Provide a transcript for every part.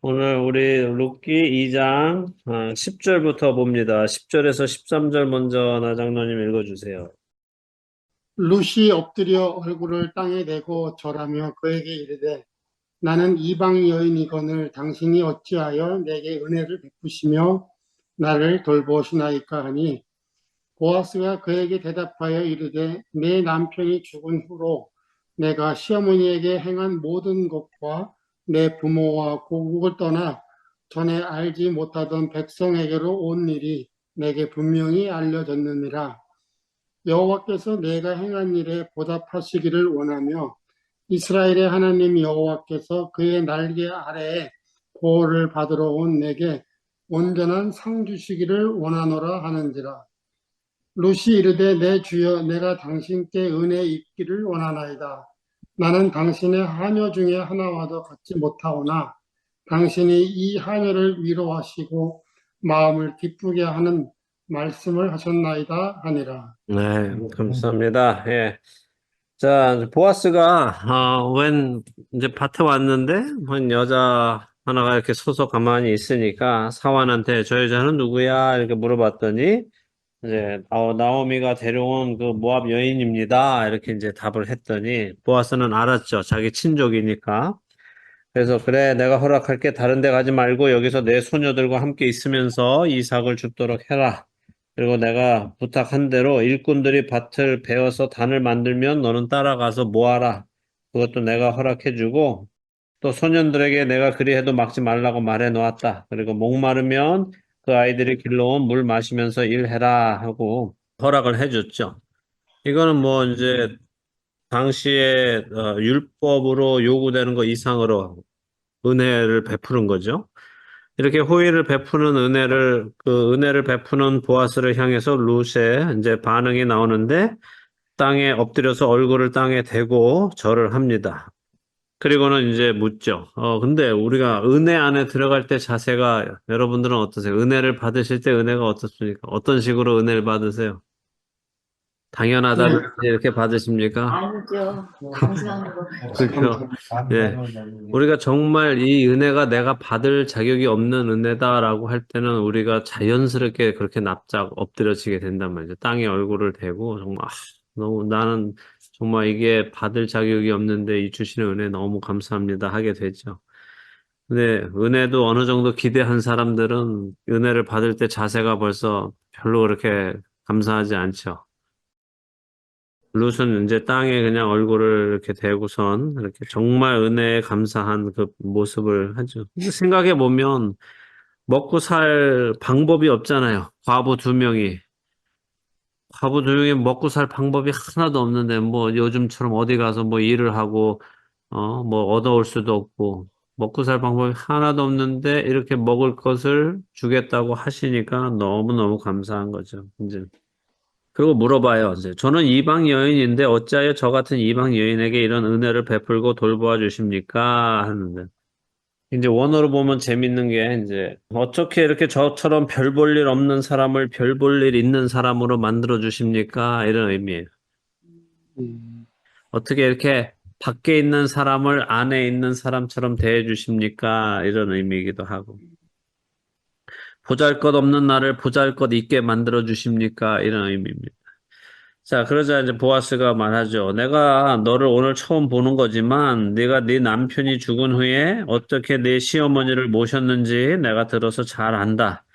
오늘 우리 룻기 2장 10절부터 봅니다. 10절에서 13절 먼저 나장로님 읽어주세요. 룻이 엎드려 얼굴을 땅에 대고 절하며 그에게 이르되 나는 이방 여인이거늘 당신이 어찌하여 내게 은혜를 베푸시며 나를 돌보시나이까 하니 보아스가 그에게 대답하여 이르되 내 남편이 죽은 후로 내가 시어머니에게 행한 모든 것과 내 부모와 고국을 떠나 전에 알지 못하던 백성에게로 온 일이 내게 분명히 알려졌느니라. 여호와께서 내가 행한 일에 보답하시기를 원하며 이스라엘의 하나님 여호와께서 그의 날개 아래에 보호를 받으러 온 내게 온전한 상 주시기를 원하노라 하는지라. 룻이 이르되 내 주여 내가 당신께 은혜 입기를 원하나이다. 나는 당신의 하녀 중에 하나와도 같지 못하오나 당신이 이 하녀를 위로하시고 마음을 기쁘게 하는 말씀을 하셨나이다 하니라. 네, 감사합니다. 예. 자, 보아스가, 이제 밭에 왔는데, 한 여자 하나가 이렇게 서서 가만히 있으니까 사환한테 저 여자는 누구야? 이렇게 물어봤더니, 이제, 나오미가 데려온 그 모압 여인입니다. 이렇게 이제 답을 했더니, 보아스는 알았죠. 자기 친족이니까. 그래서 그래 내가 허락할게 다른 데 가지 말고 여기서 내 소녀들과 함께 있으면서 이삭을 줍도록 해라. 그리고 내가 부탁한 대로 일꾼들이 밭을 베어서 단을 만들면 너는 따라가서 모아라. 그것도 내가 허락해주고 또 소년들에게 내가 그리해도 막지 말라고 말해 놓았다. 그리고 목마르면 그 아이들이 길러온 물 마시면서 일해라 하고 허락을 해줬죠. 이거는 뭐 이제 당시에 율법으로 요구되는 거 이상으로 은혜를 베푸는 거죠. 이렇게 호의를 베푸는 그 은혜를 베푸는 보아스를 향해서 룻의 이제 반응이 나오는데 땅에 엎드려서 얼굴을 땅에 대고 절을 합니다. 그리고는 이제 묻죠. 근데 우리가 은혜 안에 들어갈 때 자세가 여러분들은 어떠세요? 은혜를 받으실 때 은혜가 어떻습니까? 어떤 식으로 은혜를 받으세요? 당연하다는 이렇게 받으십니까? 아니죠. 감사한 거. 그렇죠. 예. 우리가 정말 이 은혜가 내가 받을 자격이 없는 은혜다라고 할 때는 우리가 자연스럽게 그렇게 납작 엎드려지게 된단 말이죠. 땅에 얼굴을 대고 정말 너무 나는 정말 이게 받을 자격이 없는데 이 주시는 은혜 너무 감사합니다 하게 되죠. 근데 은혜도 어느 정도 기대한 사람들은 은혜를 받을 때 자세가 벌써 별로 그렇게 감사하지 않죠. 룻은 이제 땅에 그냥 얼굴을 이렇게 대고선 이렇게 정말 은혜에 감사한 그 모습을 하죠. 근데 생각해 보면 먹고 살 방법이 없잖아요. 과부 두 명이 먹고 살 방법이 하나도 없는데 뭐 요즘처럼 어디 가서 뭐 일을 하고 뭐 얻어올 수도 없고 먹고 살 방법이 하나도 없는데 이렇게 먹을 것을 주겠다고 하시니까 너무너무 감사한 거죠. 이제 그리고 물어봐요. 이제 저는 이방 여인인데 어찌하여 저 같은 이방 여인에게 이런 은혜를 베풀고 돌보아 주십니까? 하는데 이제 원어로 보면 재밌는 게 이제 어떻게 이렇게 저처럼 별 볼 일 없는 사람을 별 볼 일 있는 사람으로 만들어 주십니까? 이런 의미예요. 어떻게 이렇게 밖에 있는 사람을 안에 있는 사람처럼 대해 주십니까? 이런 의미이기도 하고 보잘것없는 나를 보잘것 있게 만들어 주십니까? 이런 의미입니다. 자, 그러자 이제 보아스가 말하죠. 내가 너를 오늘 처음 보는 거지만 네가 네 남편이 죽은 후에 어떻게 네 시어머니를 모셨는지 내가 들어서 잘 안다.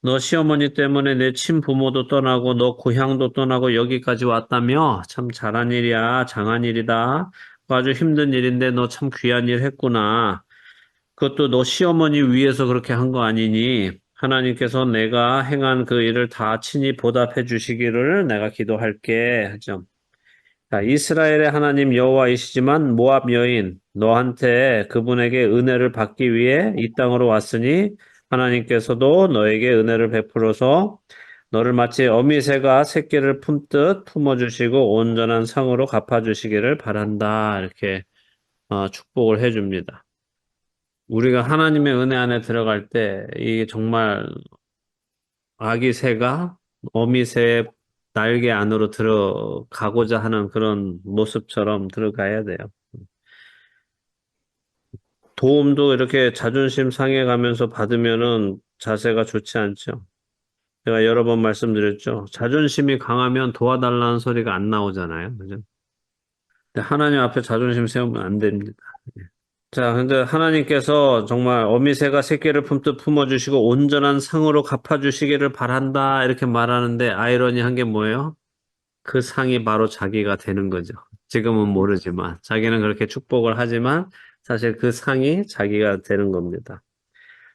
너 시어머니 때문에 내 친부모도 떠나고 너 고향도 떠나고 여기까지 왔다며? 참 잘한 일이야. 장한 일이다. 아주 힘든 일인데 너 참 귀한 일 했구나. 그것도 너 시어머니 위해서 그렇게 한 거 아니니? 하나님께서 내가 행한 그 일을 다 친히 보답해 주시기를 내가 기도할게 하죠. 자, 이스라엘의 하나님 여호와이시지만 모압 여인 너한테 그분에게 은혜를 받기 위해 이 땅으로 왔으니 하나님께서도 너에게 은혜를 베풀어서 너를 마치 어미새가 새끼를 품듯 품어주시고 온전한 상으로 갚아주시기를 바란다. 이렇게 축복을 해줍니다. 우리가 하나님의 은혜 안에 들어갈 때 이게 정말 아기 새가 어미 새의 날개 안으로 들어가고자 하는 그런 모습처럼 들어가야 돼요. 도움도 이렇게 자존심 상해가면서 받으면은 자세가 좋지 않죠. 제가 여러 번 말씀드렸죠. 자존심이 강하면 도와달라는 소리가 안 나오잖아요. 그죠? 근데 하나님 앞에 자존심 세우면 안 됩니다. 자, 근데 하나님께서 정말 어미새가 새끼를 품듯 품어주시고 온전한 상으로 갚아주시기를 바란다. 이렇게 말하는데 아이러니한 게 뭐예요? 그 상이 바로 자기가 되는 거죠. 지금은 모르지만 자기는 그렇게 축복을 하지만 사실 그 상이 자기가 되는 겁니다.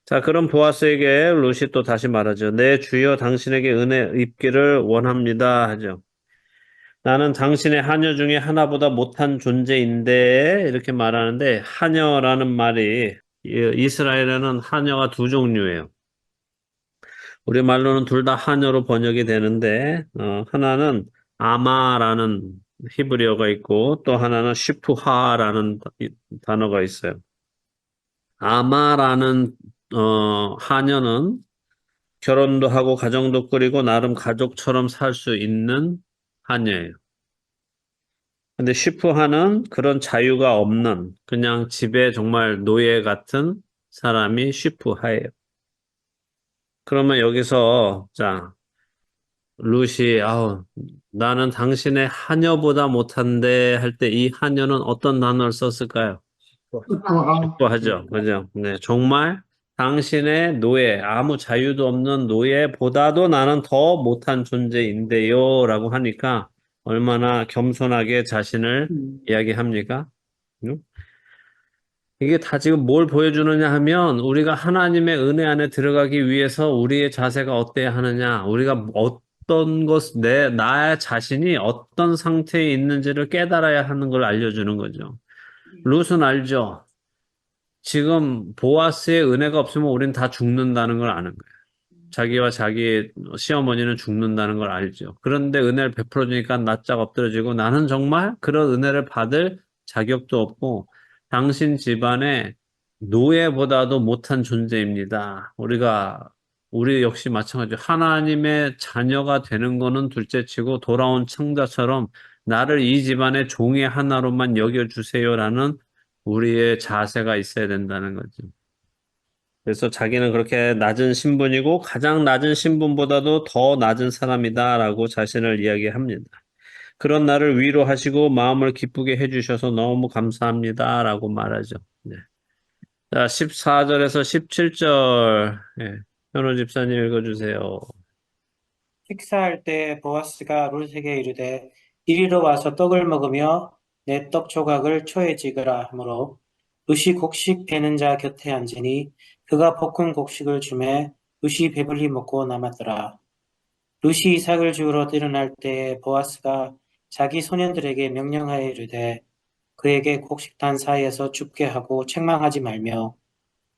자, 그럼 보아스에게 룻이 또 다시 말하죠. 내 주여 당신에게 은혜 입기를 원합니다 하죠. 나는 당신의 하녀 중에 하나보다 못한 존재인데 이렇게 말하는데 하녀라는 말이 이스라엘에는 하녀가 두 종류예요. 우리말로는 둘 다 하녀로 번역이 되는데 하나는 아마라는 히브리어가 있고 또 하나는 시프하라는 단어가 있어요. 아마라는 하녀는 결혼도 하고 가정도 꾸리고 나름 가족처럼 살 수 있는 하녀예요. 근데 시프하는 그런 자유가 없는 그냥 집에 정말 노예 같은 사람이 시프하예요. 그러면 여기서 자 룻이 나는 당신의 하녀보다 못한데 할 때 이 하녀는 어떤 단어를 썼을까요? 기뻐하죠. 그죠? 네, 정말 당신의 노예, 아무 자유도 없는 노예보다도 나는 더 못한 존재인데요. 라고 하니까 얼마나 겸손하게 자신을 이야기합니까? 응? 이게 다 지금 뭘 보여주느냐 하면 우리가 하나님의 은혜 안에 들어가기 위해서 우리의 자세가 어때야 하느냐, 우리가 어떤 나의 자신이 어떤 상태에 있는지를 깨달아야 하는 걸 알려주는 거죠. 룻은 알죠. 지금 보아스의 은혜가 없으면 우린 다 죽는다는 걸 아는 거예요. 자기와 자기 시어머니는 죽는다는 걸 알죠. 그런데 은혜를 베풀어 주니까 낯짝 엎드려지고 나는 정말 그런 은혜를 받을 자격도 없고 당신 집안의 노예보다도 못한 존재입니다. 우리 역시 마찬가지로 하나님의 자녀가 되는 거는 둘째치고 돌아온 청자처럼 나를 이 집안의 종의 하나로만 여겨주세요라는 우리의 자세가 있어야 된다는 거죠. 그래서 자기는 그렇게 낮은 신분이고 가장 낮은 신분보다도 더 낮은 사람이다라고 자신을 이야기합니다. 그런 나를 위로하시고 마음을 기쁘게 해주셔서 너무 감사합니다라고 말하죠. 네. 자, 14절에서 17절 현호 집사님 읽어주세요. 식사할 때 보아스가 룻에게 이르되 이리로 와서 떡을 먹으며 내 떡 조각을 초에 찍으라 하므로 룻이 곡식 베는 자 곁에 앉으니 그가 볶은 곡식을 주매 룻이 배불리 먹고 남았더라. 룻이 이삭을 주우러 일어날 때에 보아스가 자기 소년들에게 명령하여 이르되 그에게 곡식단 사이에서 줍게 하고 책망하지 말며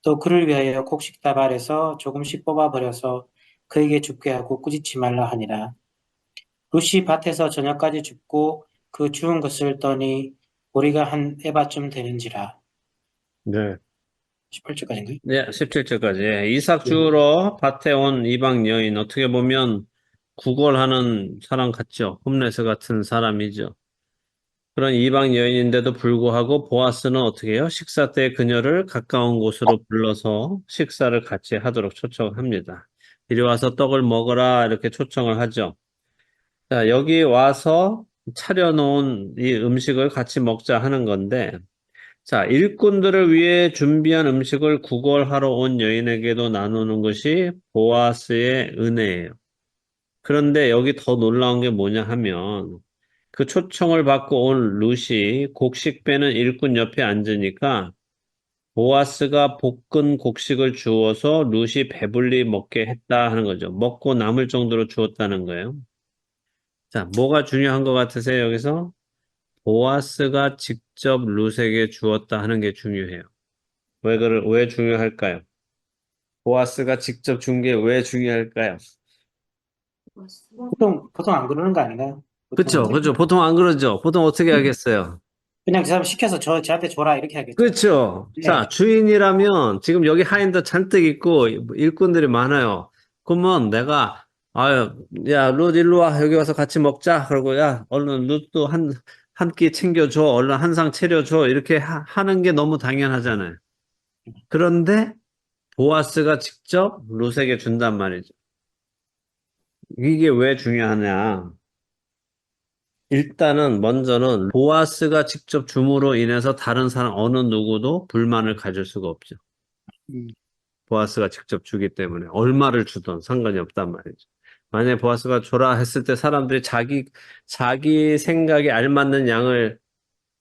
또 그를 위하여 곡식 다발에서 조금씩 뽑아버려서 그에게 줍게 하고 꾸짖지 말라 하니라. 룻이 밭에서 저녁까지 줍고 그 주운 것을 떠니 보리가 한 에바쯤 되는지라. 네. 18절까지인가요? 네, 17절까지. 이삭 주우러 밭에 온 이방 여인, 어떻게 보면 구걸하는 사람 같죠. 홈레스 같은 사람이죠. 그런 이방 여인인데도 불구하고 보아스는 어떻게 해요? 식사 때 그녀를 가까운 곳으로 불러서 식사를 같이 하도록 초청합니다. 이리 와서 떡을 먹어라 이렇게 초청을 하죠. 자, 여기 와서 차려놓은 이 음식을 같이 먹자 하는 건데 자, 일꾼들을 위해 준비한 음식을 구걸하러 온 여인에게도 나누는 것이 보아스의 은혜예요. 그런데 여기 더 놀라운 게 뭐냐 하면 그 초청을 받고 온 룻이 곡식 빼는 일꾼 옆에 앉으니까 보아스가 볶은 곡식을 주어서 룻이 배불리 먹게 했다 하는 거죠. 먹고 남을 정도로 주었다는 거예요. 자, 뭐가 중요한 것 같으세요, 여기서? 보아스가 직접 룻에게 주었다 하는 게 중요해요. 왜 중요할까요? 보아스가 직접 준 게 왜 중요할까요? 보통 안 그러는 거 아닌가요? 그렇죠, 그렇죠. 보통 안 그러죠. 보통 어떻게 하겠어요? 그냥 그 사람 시켜서 저한테 줘라 이렇게 하겠죠. 그렇죠. 네. 자, 주인이라면 지금 여기 하인도 잔뜩 있고 일꾼들이 많아요. 그러면 내가 야, 룻 일로 와. 여기 와서 같이 먹자. 그러고 야, 얼른 룻도 한 끼 챙겨줘. 얼른 한 상 차려줘. 이렇게 하는 게 너무 당연하잖아요. 그런데 보아스가 직접 룻에게 준단 말이죠. 이게 왜 중요하냐? 일단은 먼저는 보아스가 직접 줌으로 인해서 다른 사람 어느 누구도 불만을 가질 수가 없죠. 음, 보아스가 직접 주기 때문에 얼마를 주든 상관이 없단 말이죠. 만약에 보아스가 줘라 했을 때 사람들이 자기 생각에 알맞는 양을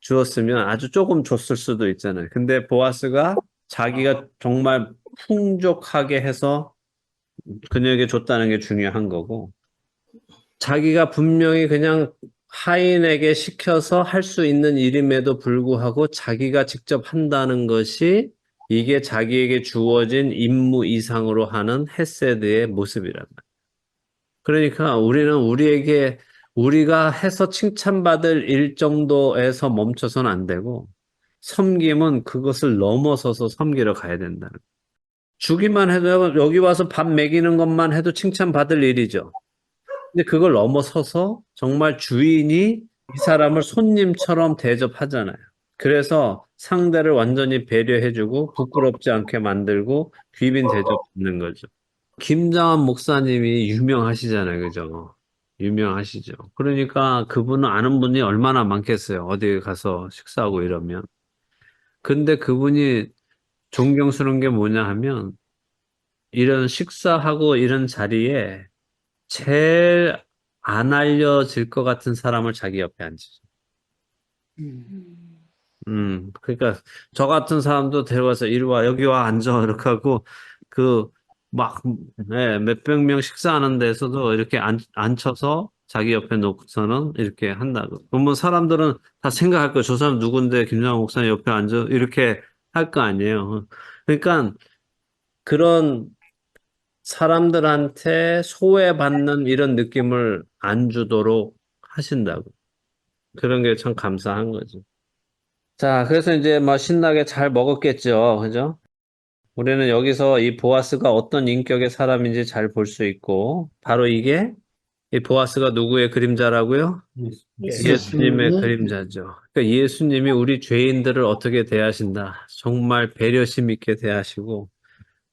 주었으면 아주 조금 줬을 수도 있잖아요. 근데 보아스가 자기가 정말 풍족하게 해서 그녀에게 줬다는 게 중요한 거고, 자기가 분명히 그냥 하인에게 시켜서 할 수 있는 일임에도 불구하고 자기가 직접 한다는 것이 이게 자기에게 주어진 임무 이상으로 하는 헤세드의 모습이란 말이에요. 그러니까 우리가 해서 칭찬받을 일 정도에서 멈춰서는 안 되고, 섬김은 그것을 넘어서서 섬기러 가야 된다는 거예요. 주기만 해도 여기 와서 밥 먹이는 것만 해도 칭찬받을 일이죠. 근데 그걸 넘어서서 정말 주인이 이 사람을 손님처럼 대접하잖아요. 그래서 상대를 완전히 배려해주고 부끄럽지 않게 만들고 귀빈 대접받는 거죠. 김장한 목사님이 유명하시잖아요. 그죠? 유명하시죠. 그러니까 그분은 아는 분이 얼마나 많겠어요. 어디 가서 식사하고 이러면. 근데 그분이 존경스러운 게 뭐냐 하면 이런 식사하고 이런 자리에 제일 안 알려질 것 같은 사람을 자기 옆에 앉히죠. 음, 그러니까 저 같은 사람도 데려와서 이리 와, 여기 와, 앉아. 이렇게 하고, 그, 막, 네, 몇백 명 식사하는 데서도 이렇게 앉혀서 자기 옆에 놓고서는 이렇게 한다고. 그러면 사람들은 다 생각할 거예요. 저 사람 누군데 김장호 목사님 옆에 앉아? 이렇게 할 거 아니에요. 그러니까 그런 사람들한테 소외받는 이런 느낌을 안 주도록 하신다고. 그런 게 참 감사한 거죠. 자, 그래서 이제 뭐 신나게 잘 먹었겠죠. 그죠? 우리는 여기서 이 보아스가 어떤 인격의 사람인지 잘 볼 수 있고, 바로 이게 이 보아스가 누구의 그림자라고요? 예수님의 예수님의 그림자죠. 그러니까 예수님이 우리 죄인들을 어떻게 대하신다. 정말 배려심 있게 대하시고,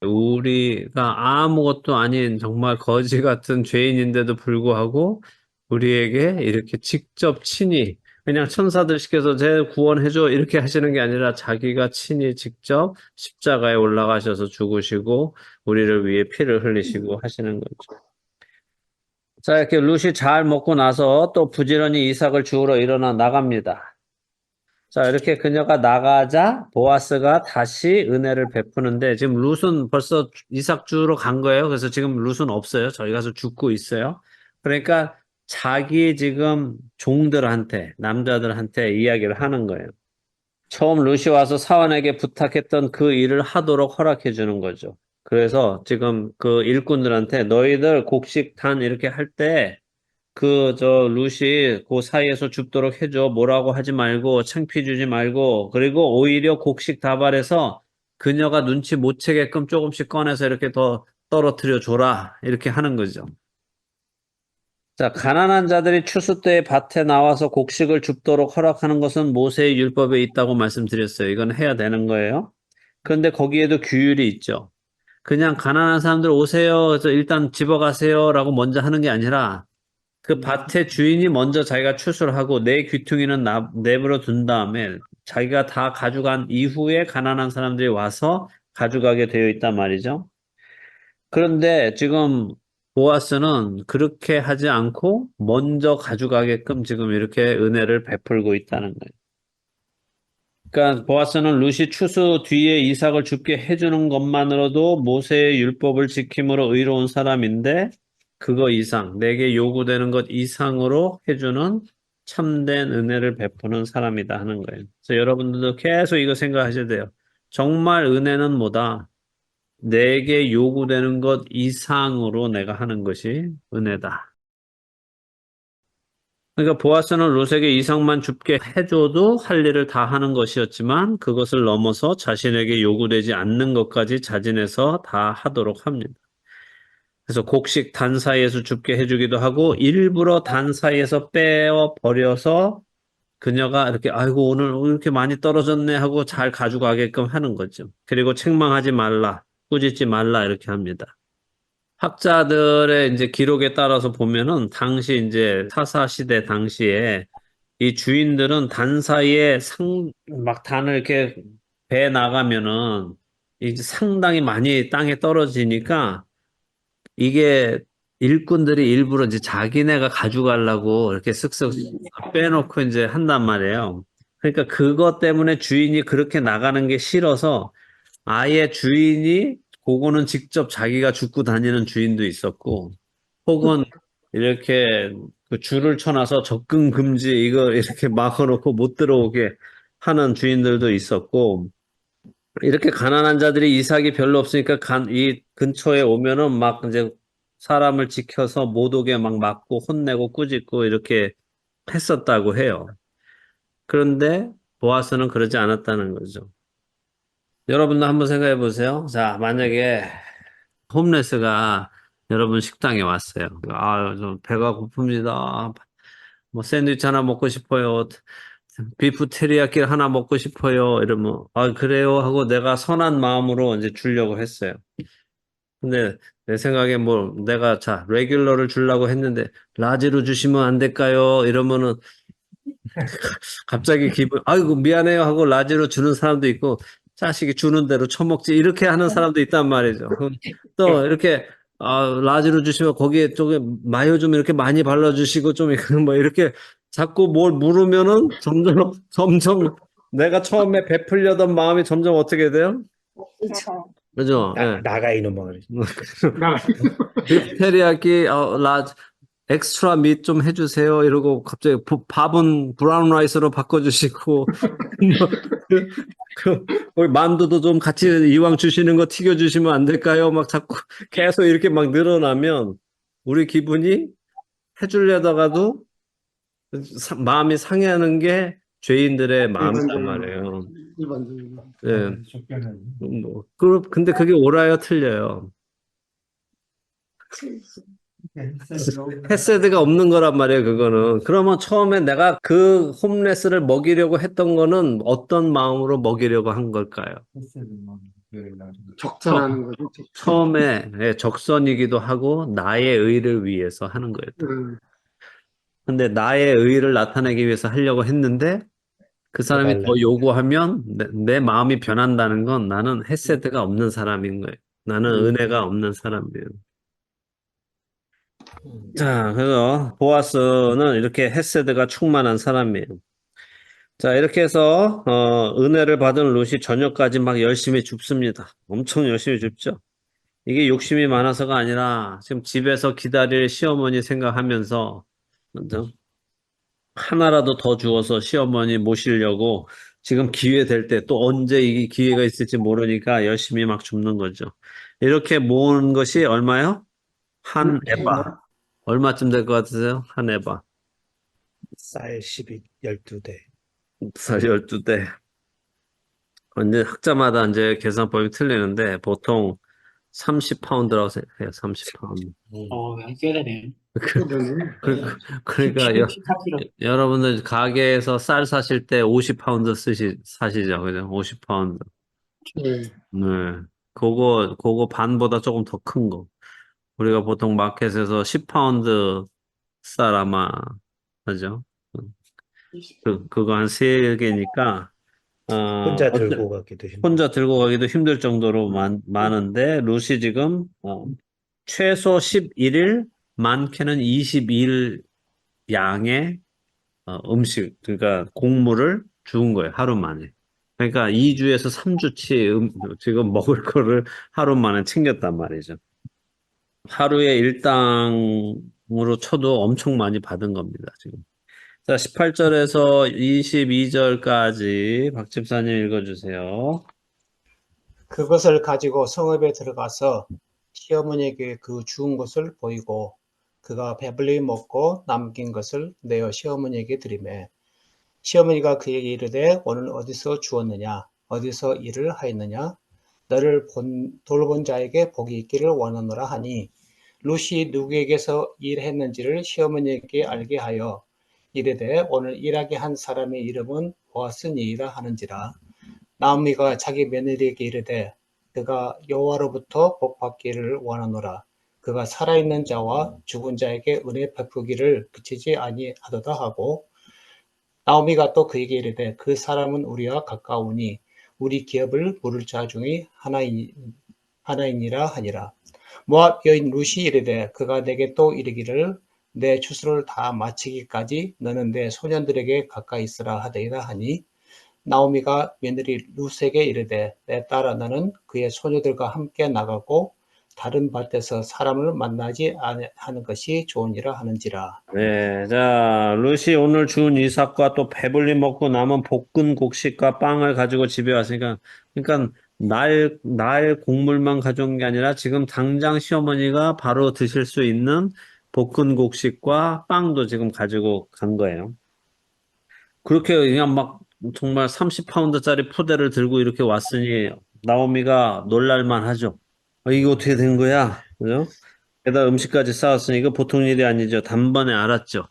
우리가 아무것도 아닌 정말 거지 같은 죄인인데도 불구하고 우리에게 이렇게 직접 친히 그냥 천사들 시켜서 제 구원해줘 이렇게 하시는 게 아니라 자기가 친히 직접 십자가에 올라가셔서 죽으시고 우리를 위해 피를 흘리시고 하시는 거죠. 자, 이렇게 룻이 잘 먹고 나서 또 부지런히 이삭을 주우러 일어나 나갑니다. 자, 이렇게 그녀가 나가자 보아스가 다시 은혜를 베푸는데 지금 룻은 벌써 이삭 주우러 간 거예요. 그래서 지금 룻은 없어요. 저희 가서 죽고 있어요. 그러니까 자기 지금 종들한테, 남자들한테 이야기를 하는 거예요. 처음 룻이 와서 사원에게 부탁했던 그 일을 하도록 허락해 주는 거죠. 그래서 지금 그 일꾼들한테 너희들 곡식 단 이렇게 할때 루시 그 사이에서 줍도록 해줘. 뭐라고 하지 말고, 창피 주지 말고, 그리고 오히려 곡식 다발해서 그녀가 눈치 못 채게끔 조금씩 꺼내서 이렇게 더 떨어뜨려 줘라. 이렇게 하는 거죠. 자, 가난한 자들이 추수 때에 밭에 나와서 곡식을 줍도록 허락하는 것은 모세의 율법에 있다고 말씀드렸어요. 이건 해야 되는 거예요. 그런데 거기에도 규율이 있죠. 그냥 가난한 사람들 오세요. 그래서 일단 집어가세요라고 먼저 하는 게 아니라 그 밭의 주인이 먼저 자기가 추수를 하고 내 귀퉁이는 내버려 둔 다음에 자기가 다 가져간 이후에 가난한 사람들이 와서 가져가게 되어 있단 말이죠. 그런데 지금 보아스는 그렇게 하지 않고 먼저 가져가게끔 지금 이렇게 은혜를 베풀고 있다는 거예요. 그러니까 보아스는 룻이 추수 뒤에 이삭을 죽게 해주는 것만으로도 모세의 율법을 지킴으로 의로운 사람인데 그거 이상, 내게 요구되는 것 이상으로 해주는 참된 은혜를 베푸는 사람이다 하는 거예요. 그래서 여러분들도 계속 이거 생각하셔야 돼요. 정말 은혜는 뭐다? 내게 요구되는 것 이상으로 내가 하는 것이 은혜다. 그러니까 보아스는 룻에게 이삭만 줍게 해줘도 할 일을 다 하는 것이었지만 그것을 넘어서 자신에게 요구되지 않는 것까지 자진해서 다 하도록 합니다. 그래서 곡식 단 사이에서 줍게 해주기도 하고 일부러 단 사이에서 빼어 버려서 그녀가 이렇게 아이고 오늘 이렇게 많이 떨어졌네 하고 잘 가져가게끔 하는 거죠. 그리고 책망하지 말라, 꾸짖지 말라 이렇게 합니다. 학자들의 이제 기록에 따라서 보면은 당시 이제 사사 시대 당시에 이 주인들은 단 사이에 막 단을 이렇게 배 나가면은 이제 상당히 많이 땅에 떨어지니까 이게 일꾼들이 일부러 이제 자기네가 가져가려고 이렇게 쓱쓱 빼놓고 이제 한단 말이에요. 그러니까 그것 때문에 주인이 그렇게 나가는 게 싫어서 아예 주인이 그거는 직접 자기가 줍고 다니는 주인도 있었고, 혹은 이렇게 그 줄을 쳐놔서 접근 금지 이거 이렇게 막아놓고 못 들어오게 하는 주인들도 있었고, 이렇게 가난한 자들이 이삭이 별로 없으니까 이 근처에 오면은 막 이제 사람을 지켜서 못 오게 막 막고 혼내고 꾸짖고 이렇게 했었다고 해요. 그런데 보아스는 그러지 않았다는 거죠. 여러분도 한번 생각해 보세요. 자, 만약에 홈레스가 여러분 식당에 왔어요. 아, 좀 배가 고픕니다. 뭐 샌드위치 하나 먹고 싶어요. 비프 테리야끼 하나 먹고 싶어요. 이러면 아, 그래요 하고 내가 선한 마음으로 이제 주려고 했어요. 근데 내 생각에 뭐 내가 자, 레귤러를 주려고 했는데 라지로 주시면 안 될까요? 이러면은 갑자기 아이고 미안해요 하고 라지로 주는 사람도 있고 자식이 주는 대로 처먹지 이렇게 하는 사람도 있단 말이죠. 그럼 또 이렇게 라지로 주시면 거기에 쪽에 마요 좀 이렇게 많이 발라주시고 좀 뭐 이렇게 자꾸 뭘 물으면은 점점 내가 처음에 베풀려던 마음이 점점 어떻게 돼요? 그죠? 예. 나가 이놈아. 나 비프 테리야끼 엑스트라 밋 좀 해주세요. 이러고 갑자기 밥은 브라운 라이스로 바꿔주시고 뭐, 거기 만두도 좀 같이 이왕 주시는 거 튀겨주시면 안 될까요? 막 자꾸 계속 이렇게 막 늘어나면 우리 기분이 해주려다가도 마음이 상해하는 게 죄인들의 마음이란 말이에요. 일반적으로. 예. 근데 그게 옳아요, 틀려요? 헤세드가 없는 거란 말이에요, 그거는. 그러면 처음에 내가 그 홈레스를 먹이려고 했던 거는 어떤 마음으로 먹이려고 한 걸까요? 적절하는 거죠. 처음에 적선이기도 하고 나의 의를 위해서 하는 거였다. 근데 나의 의를 나타내기 위해서 하려고 했는데 그 사람이 더 요구하면 내 마음이 변한다는 건 나는 헤세드가 없는 사람인 거예요. 나는 은혜가 없는 사람이에요. 자, 그래서 보아스는 이렇게 헤세드가 충만한 사람이에요. 자, 이렇게 해서 은혜를 받은 룻이 저녁까지 막 열심히 줍습니다. 엄청 열심히 줍죠. 이게 욕심이 많아서가 아니라 지금 집에서 기다릴 시어머니 생각하면서 먼저 하나라도 더 주어서 시어머니 모시려고 지금 기회 될 때 또 언제 이 기회가 있을지 모르니까 열심히 막 줍는 거죠. 이렇게 모은 것이 얼마요? 한 에바. 얼마쯤 될 것 같으세요? 한 에바. 쌀 12대. 12대. 근데 학자마다 이제 계산법이 틀리는데 보통 30파운드라고 생각해요. 30파운드. 꽤 되네. 그러니까 14kg. 여러분들 가게에서 쌀 사실 때 50파운드 사시죠. 그죠? 50파운드. 예. 네. 그거 반보다 조금 더 큰 거. 우리가 보통 마켓에서 10파운드 쌀 아마 하죠. 그거 한 3개니까 혼자 들고 가기도 힘들고. 혼자 들고 가기도 힘들 정도로 많은데 룻이 지금 최소 11일, 많게는 22일 양의 음식, 그러니까 곡물을 주운 거예요. 하루 만에. 그러니까 2주에서 3주치 지금 먹을 거를 하루 만에 챙겼단 말이죠. 하루에 일당으로 쳐도 엄청 많이 받은 겁니다, 지금. 자, 18절에서 22절까지 박 집사님 읽어주세요. 그것을 가지고 성읍에 들어가서 시어머니에게 그 주운 것을 보이고 그가 배불리 먹고 남긴 것을 내어 시어머니에게 드리매 시어머니가 그에게 이르되 오늘 어디서 주었느냐 어디서 일을 하였느냐 너를 돌본 자에게 복이 있기를 원하노라 하니 룻이 누구에게서 일했는지를 시어머니에게 알게 하여 이르되 오늘 일하게 한 사람의 이름은 보아스니이다 하는지라. 나오미가 자기 며느리에게 이르되 그가 여호와로부터 복 받기를 원하노라. 그가 살아있는 자와 죽은 자에게 은혜 베푸기를 그치지 아니하도다 하고, 나오미가 또 그에게 이르되 그 사람은 우리와 가까우니 우리 기업을 물을 자 중에 하나이니라 하니라. 모압 여인 룻이 이르되 그가 내게 또 이르기를 내 추수를 다 마치기까지 너는 내 소년들에게 가까이 있으라 하더이다 하니, 나오미가 며느리 룻에게 이르되 내 딸아 너는 그의 소녀들과 함께 나가고 다른 밭에서 사람을 만나지 아니하는 것이 좋으니라 하는지라. 네, 자, 루시 오늘 준 이삭과 또 배불리 먹고 남은 볶은 곡식과 빵을 가지고 집에 왔으니까, 그러니까 날 곡물만 가져온 게 아니라 지금 당장 시어머니가 바로 드실 수 있는 볶은 곡식과 빵도 지금 가지고 간 거예요. 그렇게 그냥 막 정말 30파운드짜리 푸대를 들고 이렇게 왔으니 나오미가 놀랄만 하죠. 이거 어떻게 된 거야? 그죠? 게다가 음식까지 싸웠으니 이거 보통 일이 아니죠. 단번에 알았죠.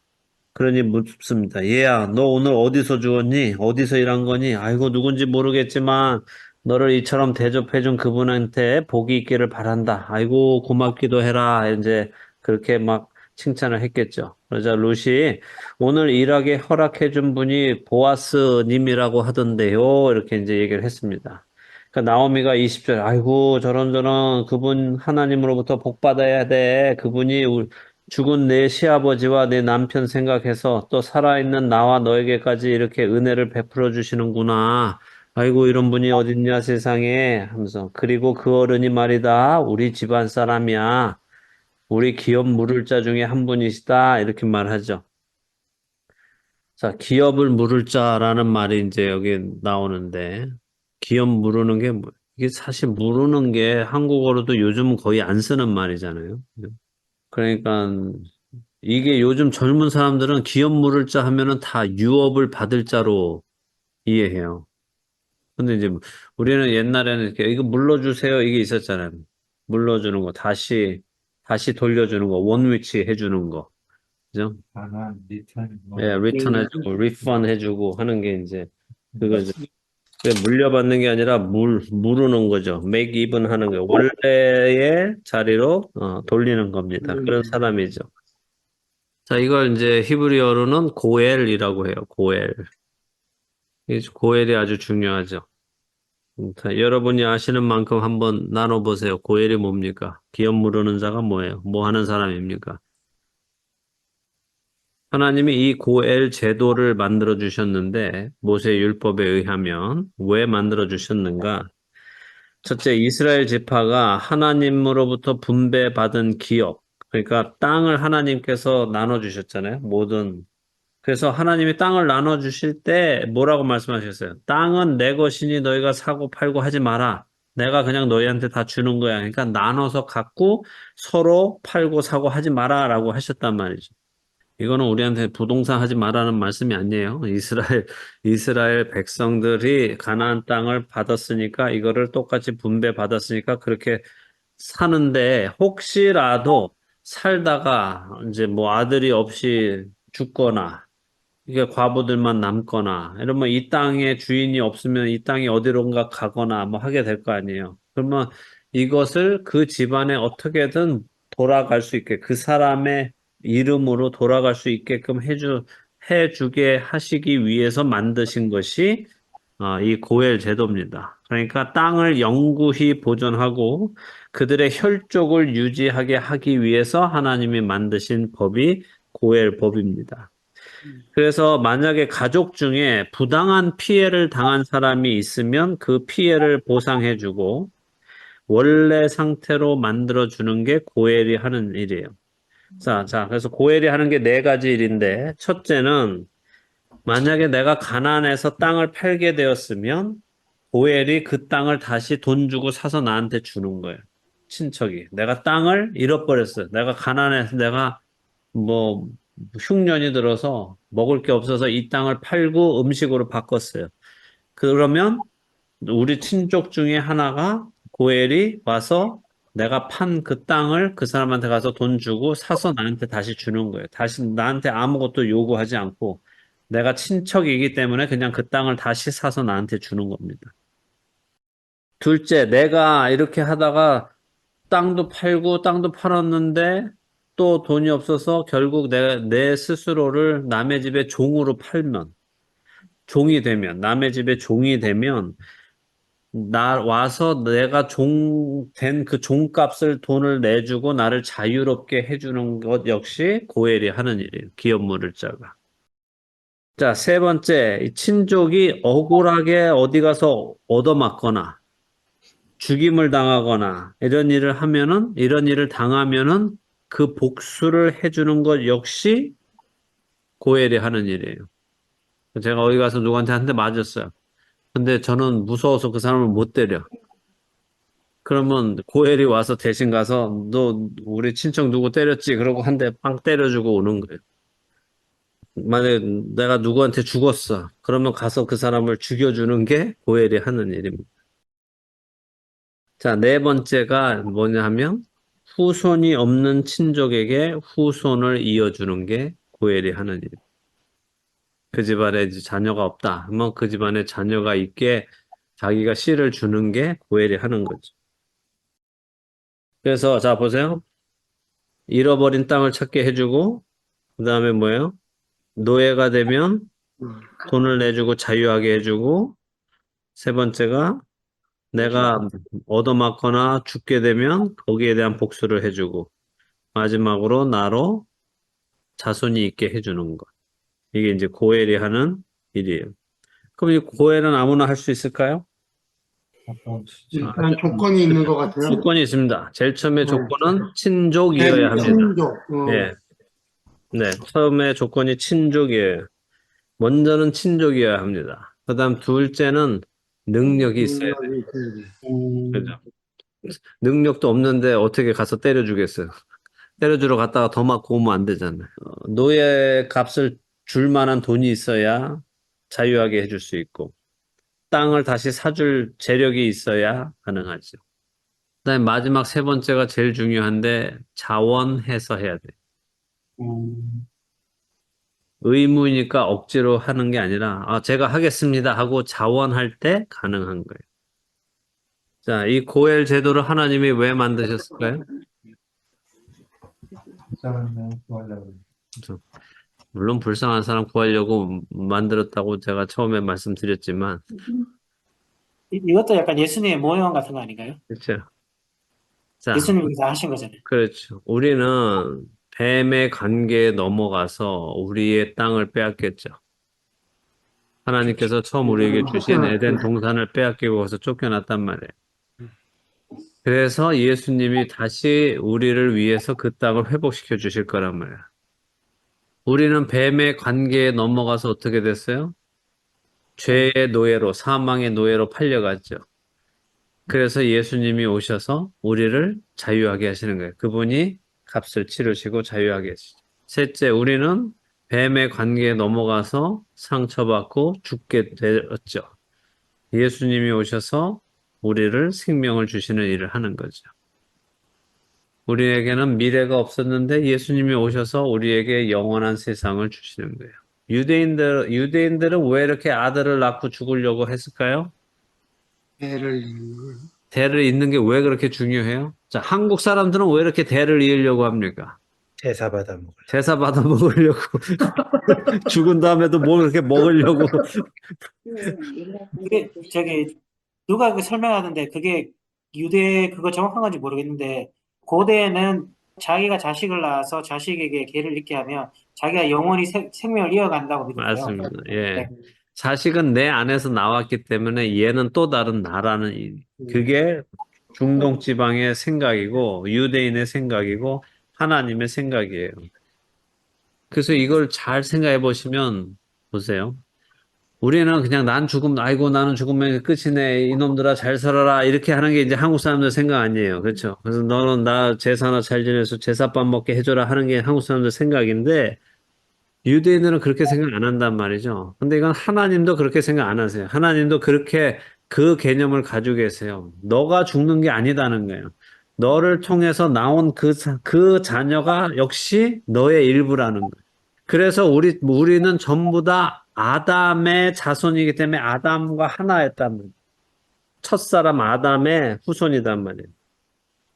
그러니 묻습니다. 얘야, 너 오늘 어디서 주웠니? 어디서 일한 거니? 아이고, 누군지 모르겠지만 너를 이처럼 대접해준 그분한테 복이 있기를 바란다. 아이고, 고맙기도 해라. 이제 그렇게 막 칭찬을 했겠죠. 그러자 룻이 오늘 일하게 허락해준 분이 보아스 님이라고 하던데요. 이렇게 이제 얘기를 했습니다. 그러니까 나오미가 20절, 아이고, 저런 그분 하나님으로부터 복 받아야 돼. 그분이 죽은 내 시아버지와 내 남편 생각해서 또 살아있는 나와 너에게까지 이렇게 은혜를 베풀어 주시는구나. 아이고, 이런 분이 어딨냐, 세상에. 하면서. 그리고 그 어른이 말이다. 우리 집안 사람이야. 우리 기업 물을 자 중에 한 분이시다. 이렇게 말하죠. 자, 기업을 물을 자라는 말이 이제 여기 나오는데, 기업 무르는 게, 이게 사실 무르는 게 한국어로도 요즘은 거의 안 쓰는 말이잖아요. 그러니까, 이게 요즘 젊은 사람들은 기업 물을 자 하면은 다 유업을 받을 자로 이해해요. 근데 이제 우리는 옛날에는 이렇게 이거 물러주세요. 이게 있었잖아요. 물러주는 거, 다시 돌려주는 거, 원위치 해주는 거. 그죠? 예, 리턴 해주고, 리펀 해주고 하는 게 이제 그거죠. 물려받는 게 아니라 무르는 거죠. make even 하는 거예요. 원래의 자리로 돌리는 겁니다. 그런 사람이죠. 자, 이걸 이제 히브리어로는 고엘이라고 해요. 고엘. 이 고엘이 아주 중요하죠. 자, 여러분이 아시는 만큼 한번 나눠보세요. 고엘이 뭡니까? 기업 무르는 자가 뭐예요? 뭐 하는 사람입니까? 하나님이 이 고엘 제도를 만들어 주셨는데 모세 율법에 의하면 왜 만들어 주셨는가? 첫째, 이스라엘 지파가 하나님으로부터 분배받은 기업, 그러니까 땅을 하나님께서 나눠 주셨잖아요. 그래서 하나님이 땅을 나눠 주실 때 뭐라고 말씀하셨어요? 땅은 내 것이니 너희가 사고 팔고 하지 마라. 내가 그냥 너희한테 다 주는 거야. 그러니까 나눠서 갖고 서로 팔고 사고 하지 마라라고 하셨단 말이죠. 이거는 우리한테 부동산 하지 말라는 말씀이 아니에요. 이스라엘 백성들이 가나안 땅을 받았으니까 이거를 똑같이 분배받았으니까 그렇게 사는데 혹시라도 살다가 이제 뭐 아들이 없이 죽거나 이게 과부들만 남거나 이러면 이 땅의 주인이 없으면 이 땅이 어디론가 가거나 뭐 하게 될 거 아니에요. 그러면 이것을 그 집안에 어떻게든 돌아갈 수 있게 그 사람의 이름으로 돌아갈 수 있게끔 해주게 하시기 위해서 만드신 것이 이 고엘 제도입니다. 그러니까 땅을 영구히 보존하고 그들의 혈족을 유지하게 하기 위해서 하나님이 만드신 법이 고엘 법입니다. 그래서 만약에 가족 중에 부당한 피해를 당한 사람이 있으면 그 피해를 보상해주고 원래 상태로 만들어주는 게 고엘이 하는 일이에요. 자, 그래서 고엘이 하는 게 네 가지 일인데 첫째는 만약에 내가 가나안에서 땅을 팔게 되었으면 고엘이 그 땅을 다시 돈 주고 사서 나한테 주는 거예요. 친척이. 내가 땅을 잃어버렸어요. 내가 가나안에서 내가 뭐 흉년이 들어서 먹을 게 없어서 이 땅을 팔고 음식으로 바꿨어요. 그러면 우리 친족 중에 하나가 고엘이 와서 내가 판 그 땅을 그 사람한테 가서 돈 주고 사서 나한테 다시 주는 거예요. 다시 나한테 아무것도 요구하지 않고 내가 친척이기 때문에 그냥 그 땅을 다시 사서 나한테 주는 겁니다. 둘째, 내가 이렇게 하다가 땅도 팔고 땅도 팔았는데 또 돈이 없어서 결국 내 스스로를 남의 집에 종으로 팔면, 종이 되면, 남의 집에 종이 되면 나 와서 내가 된 그 종값을 돈을 내주고 나를 자유롭게 해주는 것 역시 고엘이 하는 일이에요. 기업물을 자가. 자, 세 번째, 이 친족이 억울하게 어디 가서 얻어맞거나 죽임을 당하거나 이런 일을 당하면은 그 복수를 해주는 것 역시 고엘이 하는 일이에요. 제가 어디 가서 누구한테 한 대 맞았어요. 근데 저는 무서워서 그 사람을 못 때려. 그러면 고엘이 와서 대신 가서 너 우리 친척 누구 때렸지? 그러고 한 대 빵 때려주고 오는 거예요. 만약에 내가 누구한테 죽었어. 그러면 가서 그 사람을 죽여주는 게 고엘이 하는 일입니다. 자, 네 번째가 뭐냐 하면 후손이 없는 친족에게 후손을 이어주는 게 고엘이 하는 일. 그 집안에 이제 자녀가 없다. 그러면 그 집안에 자녀가 있게 자기가 씨를 주는 게 고엘이 하는 거죠. 그래서 자 보세요. 잃어버린 땅을 찾게 해주고 그 다음에 뭐예요? 노예가 되면 돈을 내주고 자유하게 해주고 세 번째가 내가 얻어맞거나 죽게 되면 거기에 대한 복수를 해주고 마지막으로 나로 자손이 있게 해주는 것. 이게 이제 고엘이 하는 일이에요. 그럼 이 고엘은 아무나 할 수 있을까요? 일단 조건이 있는 것 같아요. 조건이 있습니다. 제일 처음에 네. 조건은 친족이어야 합니다. 친족. 예. 네, 처음에 조건이 친족이에요. 먼저는 친족이어야 합니다. 그 다음 둘째는 능력이 있어야 돼요. 그죠? 능력도 없는데 어떻게 가서 때려주겠어요? 때려주러 갔다가 더 맞고 오면 안 되잖아요. 노예 값을 줄 만한 돈이 있어야 자유하게 해줄 수 있고, 땅을 다시 사줄 재력이 있어야 가능하죠. 그 다음에 마지막 세 번째가 제일 중요한데, 자원해서 해야 돼. 의무니까 억지로 하는 게 아니라, 제가 하겠습니다 하고 자원할 때 가능한 거예요. 자, 이 고엘 제도를 하나님이 왜 만드셨을까요? 물론 불쌍한 사람 구하려고 만들었다고 제가 처음에 말씀드렸지만, 이것도 약간 예수님의 모형 같은 거 아닌가요? 그렇죠. 자, 예수님께서 하신 거잖아요. 그렇죠. 우리는 뱀의 관계에 넘어가서 우리의 땅을 빼앗겼죠. 하나님께서 처음 우리에게 주신 에덴 동산을 빼앗기고 거기서 쫓겨났단 말이에요. 그래서 예수님이 다시 우리를 위해서 그 땅을 회복시켜 주실 거란 말이에요. 우리는 뱀의 관계에 넘어가서 어떻게 됐어요? 죄의 노예로, 사망의 노예로 팔려갔죠. 그래서 예수님이 오셔서 우리를 자유하게 하시는 거예요. 그분이 값을 치르시고 자유하게 하시죠. 셋째, 우리는 뱀의 관계에 넘어가서 상처받고 죽게 되었죠. 예수님이 오셔서 우리를 생명을 주시는 일을 하는 거죠. 우리에게는 미래가 없었는데 예수님이 오셔서 우리에게 영원한 세상을 주시는 거예요. 유대인들은 왜 이렇게 아들을 낳고 죽으려고 했을까요? 대를 잇는 게 왜 그렇게 중요해요? 자, 한국 사람들은 왜 이렇게 대를 이으려고 합니까? 제사 받아 먹을. 제사 받아 먹으려고. 죽은 다음에도 뭘 그렇게 먹으려고. 그게 누가 그 설명하던데 그게 그거 정확한 건지 모르겠는데 고대에는 자기가 자식을 낳아서 자식에게 개를 잃게 하면 자기가 영원히 생명을 이어간다고 믿었어요. 맞습니다. 예. 네. 자식은 내 안에서 나왔기 때문에 얘는 또 다른 나라는 그게 중동 지방의 생각이고 유대인의 생각이고 하나님의 생각이에요. 그래서 이걸 잘 생각해 보시면 보세요. 우리는 그냥 난 죽으면 아이고 나는 죽으면 끝이네 이놈들아 잘 살아라 이렇게 하는 게 이제 한국 사람들 생각 아니에요. 그렇죠? 그래서 너는 나 제사나 잘 지내서 제사밥 먹게 해줘라 하는 게 한국 사람들 생각인데 유대인들은 그렇게 생각 안 한단 말이죠. 근데 이건 하나님도 그렇게 생각 안 하세요. 하나님도 그렇게 그 개념을 가지고 계세요. 너가 죽는 게 아니다는 거예요. 너를 통해서 나온 그 자녀가 역시 너의 일부라는 거예요. 그래서 우리는 전부 다 아담의 자손이기 때문에 아담과 하나였단 말이에요. 첫사람 아담의 후손이단 말이에요.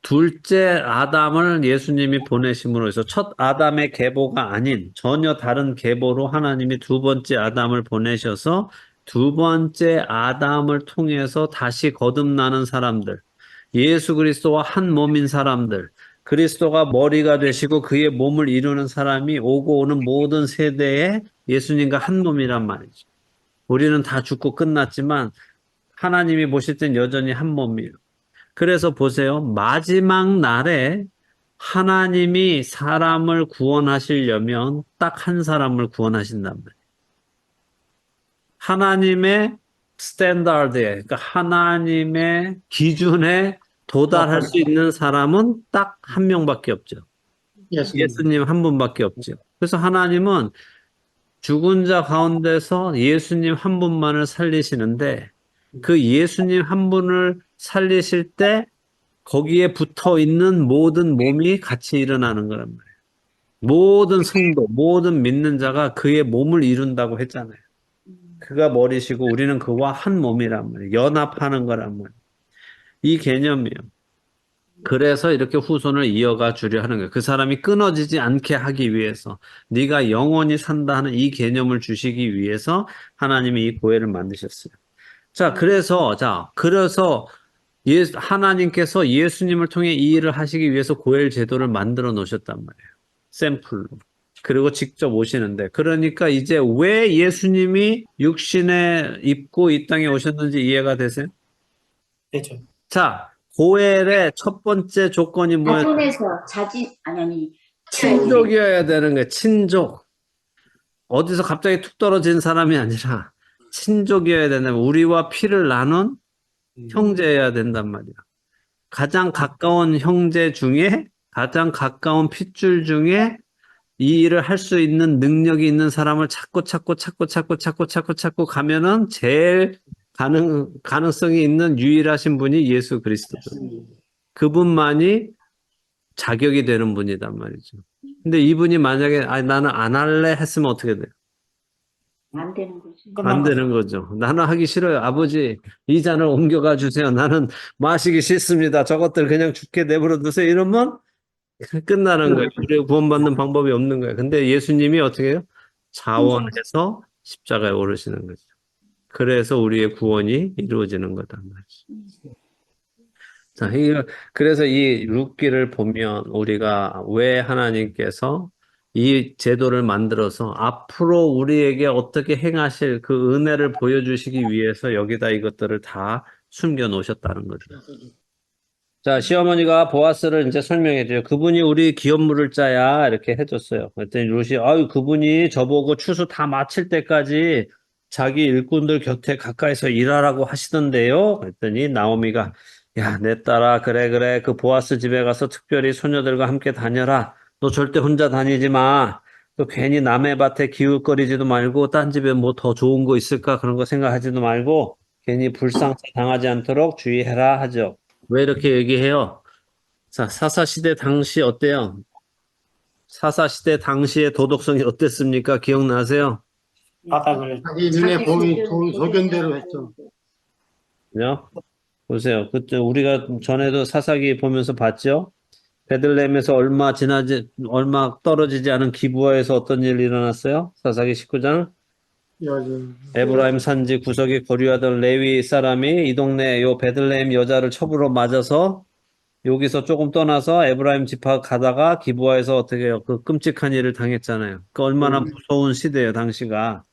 둘째 아담을 예수님이 보내심으로 해서 첫 아담의 계보가 아닌 전혀 다른 계보로 하나님이 두 번째 아담을 보내셔서 두 번째 아담을 통해서 다시 거듭나는 사람들, 예수 그리스도와 한 몸인 사람들, 그리스도가 머리가 되시고 그의 몸을 이루는 사람이 오고 오는 모든 세대에 예수님과 한 몸이란 말이죠. 우리는 다 죽고 끝났지만 하나님이 보실 땐 여전히 한 몸이에요. 그래서 보세요. 마지막 날에 하나님이 사람을 구원하시려면 딱 한 사람을 구원하신단 말이에요. 하나님의 스탠다드에, 그러니까 하나님의 기준에 도달할 수 있는 사람은 딱 한 명밖에 없죠. 예수님 한 분밖에 없죠. 그래서 하나님은 죽은 자 가운데서 예수님 한 분만을 살리시는데 그 예수님 한 분을 살리실 때 거기에 붙어 있는 모든 몸이 같이 일어나는 거란 말이에요. 모든 성도, 모든 믿는 자가 그의 몸을 이룬다고 했잖아요. 그가 머리시고 우리는 그와 한 몸이란 말이에요. 연합하는 거란 말이에요. 이 개념이에요. 그래서 이렇게 후손을 이어가 주려 하는 거예요. 그 사람이 끊어지지 않게 하기 위해서 네가 영원히 산다 하는 이 개념을 주시기 위해서 하나님이 이 고해를 만드셨어요. 그래서 하나님께서 예수님을 통해 이 일을 하시기 위해서 고엘 제도를 만들어 놓으셨단 말이에요. 샘플로. 그리고 직접 오시는데 그러니까 이제 왜 예수님이 육신에 입고 이 땅에 오셨는지 이해가 되세요? 되죠. 고엘의 첫 번째 조건이 뭐예요? 자손에서 아니 친족이어야 되는 거예요. 친족. 어디서 갑자기 툭 떨어진 사람이 아니라 친족이어야 된다면 우리와 피를 나눈 형제여야 된단 말이야. 가장 가까운 형제 중에 가장 가까운 핏줄 중에 이 일을 할 수 있는 능력이 있는 사람을 찾고 가면은 제일 가능성이 있는 유일하신 분이 예수 그리스도죠. 그분만이 자격이 되는 분이단 말이죠. 근데 이분이 만약에 나는 안 할래 했으면 어떻게 돼요? 안 되는 거지. 안 되는 거죠. 나는 하기 싫어요. 아버지, 이 잔을 옮겨가 주세요. 나는 마시기 싫습니다. 저것들 그냥 죽게 내버려 두세요. 이러면 끝나는 거예요. 우리가 구원받는 방법이 없는 거예요. 근데 예수님이 어떻게 해요? 자원해서 십자가에 오르시는 거죠. 그래서 우리의 구원이 이루어지는 거단 말이죠. 그래서 이 룻기를 보면 우리가 왜 하나님께서 이 제도를 만들어서 앞으로 우리에게 어떻게 행하실 그 은혜를 보여주시기 위해서 여기다 이것들을 다 숨겨 놓으셨다는 거죠. 시어머니가 보아스를 이제 설명해줘요. 그분이 우리 기업 물을 자야 이렇게 해줬어요. 그랬더니 룻이 그분이 저보고 추수 다 마칠 때까지 자기 일꾼들 곁에 가까이서 일하라고 하시던데요. 그랬더니 나오미가 야, 내 딸아, 그래. 그 보아스 집에 가서 특별히 소녀들과 함께 다녀라. 너 절대 혼자 다니지 마. 또 괜히 남의 밭에 기웃거리지도 말고, 딴 집에 뭐 더 좋은 거 있을까? 그런 거 생각하지도 말고, 괜히 불상사 당하지 않도록 주의해라 하죠. 왜 이렇게 얘기해요? 사사시대 당시 어때요? 사사시대 당시의 도덕성이 어땠습니까? 기억나세요? 바닥을 자기 눈에 보이 소견대로 했죠. 그죠? 보세요. 그때 우리가 전에도 사사기 보면서 봤죠? 베들레헴에서 얼마 떨어지지 않은 기브아에서 어떤 일이 일어났어요? 사사기 19장. 에브라임 산지 구석에 거류하던 레위 사람이 이 동네 요 베들레헴 여자를 첩으로 맞아서 여기서 조금 떠나서 에브라임 지파 가다가 기브아에서 어떻게 해요? 그 끔찍한 일을 당했잖아요. 그 얼마나 무서운 시대예요, 당시가.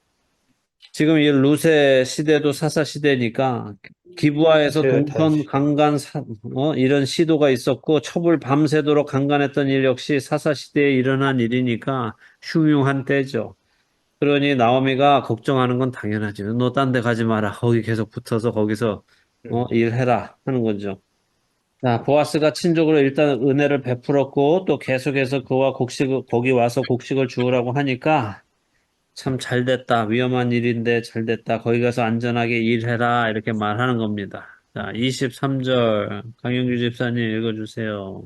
지금 이 룻의 시대도 사사 시대니까 기브아에서 동선 강간 이런 시도가 있었고 첩을 밤새도록 강간했던 일 역시 사사 시대에 일어난 일이니까 흉흉한 때죠. 그러니 나오미가 걱정하는 건 당연하죠. 너 딴 데 가지 마라. 거기 계속 붙어서 거기서 일해라 하는 거죠. 보아스가 친족으로 일단 은혜를 베풀었고 또 계속해서 거기 와서 곡식을 주우라고 하니까 참 잘됐다. 위험한 일인데 잘됐다. 거기 가서 안전하게 일해라. 이렇게 말하는 겁니다. 자, 23절 강영규 집사님 읽어주세요.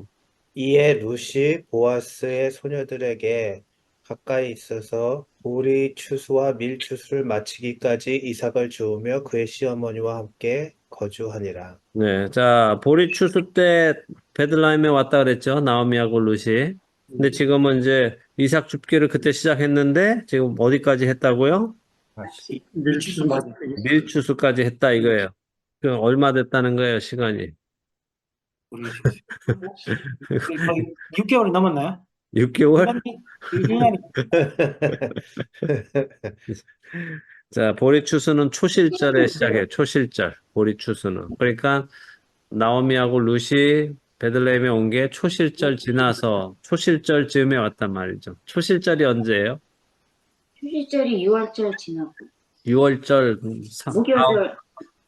이에 룻이 보아스의 소녀들에게 가까이 있어서 보리 추수와 밀 추수를 마치기까지 이삭을 주우며 그의 시어머니와 함께 거주하니라. 네, 자, 보리 추수 때 베들레헴에 왔다 그랬죠. 나오미하고 룻이. 근데 지금은 이제 이삭 줍기를 그때 시작했는데 지금 어디까지 했다고요? 밀추수까지. 밀추수까지 했다 이거예요. 그 얼마 됐다는 거예요, 시간이? 모르겠어요. 거의 6개월이 넘었나요? 6개월? 1년이. 자, 보리 추수는 초실절에 시작해요. 초실절, 보리 추수는. 그러니까 나오미하고 룻이 베들레헴에 온 게 초실절 지나서 초실절 즈음에 왔단 말이죠. 초실절이 언제예요? 휴일절이 6월절 지나고 6월절 목요일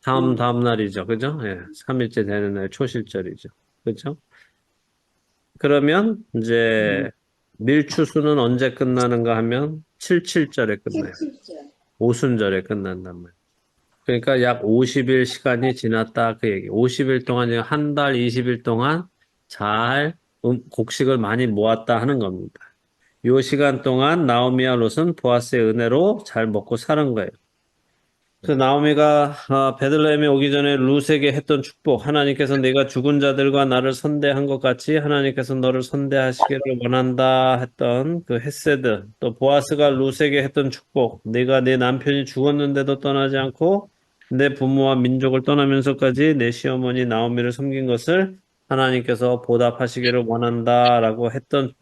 다음 날이죠. 그죠? 예. 3일째 되는 날 초실절이죠. 그죠? 그러면 이제 밀추수는 언제 끝나는가 하면 77절에 끝나요. 7절 오순절에 끝난단 말이에요. 그러니까 약 50일 시간이 지났다 그 얘기. 50일 동안 한 달 20일 동안 잘 곡식을 많이 모았다 하는 겁니다. 요 시간 동안 나오미와 롯은 보아스의 은혜로 잘 먹고 사는 거예요. 그 나오미가 베들레헴에 오기 전에 룻에게 했던 축복, 하나님께서 내가 죽은 자들과 나를 선대한 것 같이 하나님께서 너를 선대하시기를 원한다 했던 그 헤세드, 또 보아스가 룻에게 했던 축복, 내가 내 남편이 죽었는데도 떠나지 않고 내 부모와 민족을 떠나면서까지 내 시어머니 나오미를 섬긴 것을 하나님께서 보답하시기를 원한다라고 했던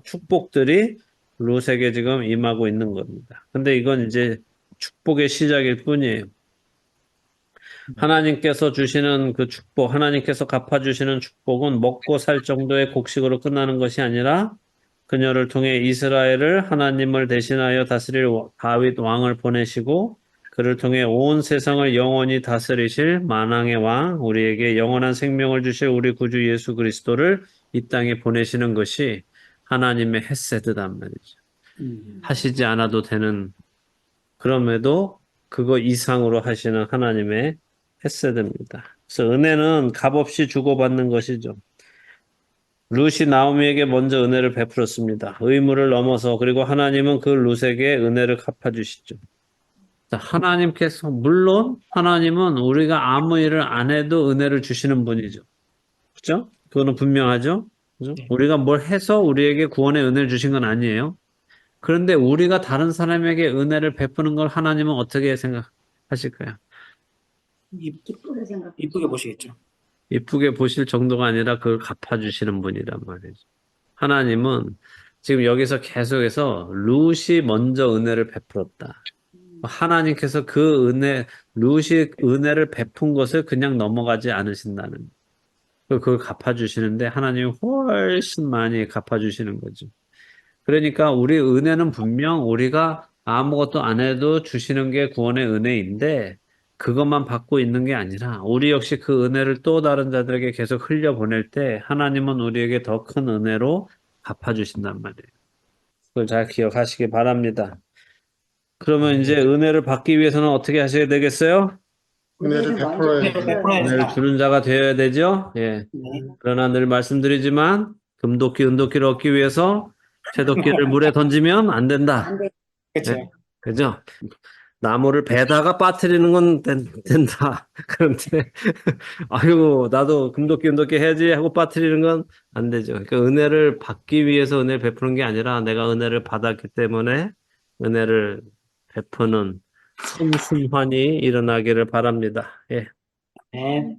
축복들이 룻에게 지금 임하고 있는 겁니다. 근데 이건 이제 축복의 시작일 뿐이에요. 하나님께서 주시는 그 축복, 하나님께서 갚아주시는 축복은 먹고 살 정도의 곡식으로 끝나는 것이 아니라 그녀를 통해 이스라엘을 하나님을 대신하여 다스릴 다윗 왕을 보내시고 그를 통해 온 세상을 영원히 다스리실 만왕의 왕, 우리에게 영원한 생명을 주실 우리 구주 예수 그리스도를 이 땅에 보내시는 것이 하나님의 헤세드단 말이죠. 하시지 않아도 되는, 그럼에도 그거 이상으로 하시는 하나님의 헤세드입니다. 그래서 은혜는 값없이 주고받는 것이죠. 룻이 나오미에게 먼저 은혜를 베풀었습니다. 의무를 넘어서. 그리고 하나님은 그 룻에게 은혜를 갚아주시죠. 하나님께서, 물론 하나님은 우리가 아무 일을 안 해도 은혜를 주시는 분이죠. 그죠? 그거는 분명하죠? 그죠? 우리가 뭘 해서 우리에게 구원의 은혜를 주신 건 아니에요. 그런데 우리가 다른 사람에게 은혜를 베푸는 걸 하나님은 어떻게 생각하실까요? 기쁘게 생각. 이쁘게 보시겠죠. 이쁘게 보실 정도가 아니라 그걸 갚아주시는 분이란 말이죠. 하나님은 지금 여기서 계속해서 룻이 먼저 은혜를 베풀었다. 하나님께서 그 룻이 은혜를 베푼 것을 그냥 넘어가지 않으신다는. 그걸 갚아주시는데 하나님이 훨씬 많이 갚아주시는 거죠. 그러니까 우리 은혜는 분명 우리가 아무것도 안 해도 주시는 게 구원의 은혜인데 그것만 받고 있는 게 아니라 우리 역시 그 은혜를 또 다른 자들에게 계속 흘려보낼 때 하나님은 우리에게 더 큰 은혜로 갚아주신단 말이에요. 그걸 잘 기억하시기 바랍니다. 그러면 이제 은혜를 받기 위해서는 어떻게 하셔야 되겠어요? 은혜를 베풀어야 베풀어야 돼요. 돼요. 은혜를 주는 자가 되어야 되죠. 예. 네. 그러나 늘 말씀드리지만 금도끼, 은도끼를 얻기 위해서 쇠도끼를 물에 던지면 안 된다. 안 돼. 그렇죠. 네. 그죠? 나무를 베다가 빠뜨리는 건 된다. 그런데 아이고 나도 금도끼 은도끼 해야지 하고 빠뜨리는 건 안 되죠. 그러니까 은혜를 받기 위해서 은혜를 베푸는 게 아니라 내가 은혜를 받았기 때문에 은혜를 베푸는 선순환이 일어나기를 바랍니다. 예. 네.